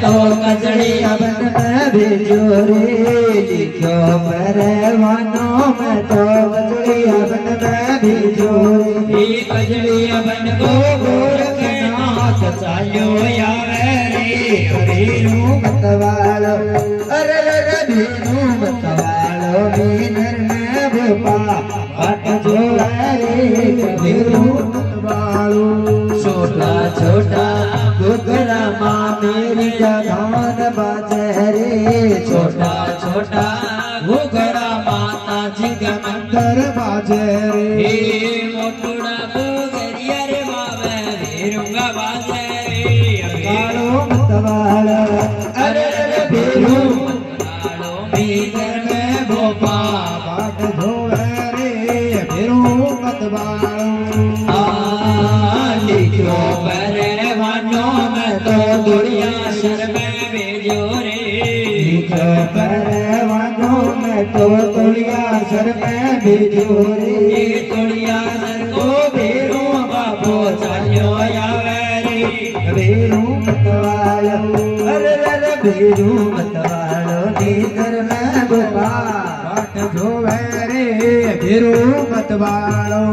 तो कजड़िया बन में भेजो रे लिखो परवानों में तो कजड़िया बन में भेजो रे कजड़िया बन को गोरखनाथ चालो आवे रे भेरू मतवालो अरे रे भेरू मतवालो मीनर में भोपा बाट जो रे भेरू मतवालो छोटा छोटा घुघरा माँ मेरी जगान बाजे रे छोटा छोटा घुघरा माता जी का मंदिर बाजे रे मोटुड़ा घुघरिया रे बाबे भेरूंगा बाजे रे कालो मतवालो अरे रे भेरू मतवालो भीतर में भोपा बाट धोवे रे भेरू मतवालो लिखो परवानों में तो दुनिया शर में भेजो रे लिखो परवानों में तो दुनिया शर में भेजो रे दुनिया शर को भेरू बाबो चालो आवे रे भेरू मतवालो अरे रे भेरू मतवालो नींदर में गोपा बाट धोवे रे भेरू मतवालो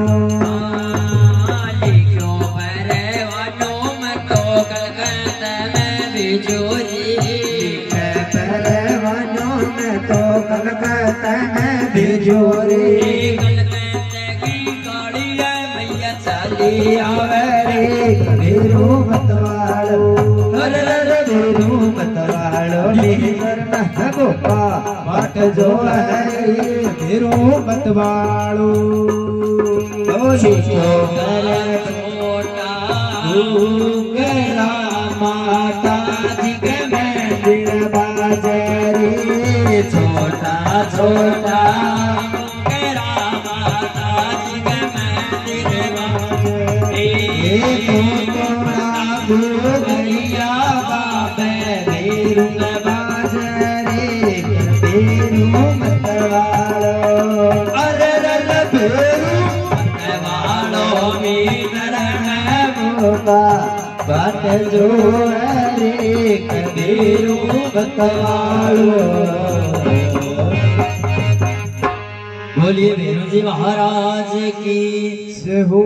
भेजोरे कलकत्ते की कालिया मैया चाली आवे रे भेरू मतवालो अरे रे भेरू मतवालो नींदर में गोपा बाट जो है भेरू मतवालो छोटा घुघरा माता जी के मंदिर बाजे रे छोटा छोटा घुघरा माता जी के मंदिर बाजे रे मोटुड़ा घुघरिया बाबे भेरू बाजे रे भेरू मतवालो अरे रे भेरू मतवालो मीनर में भोपा बाट जो रे भेरू मतवालो बोलिए भेरू जी महाराज की जय हो।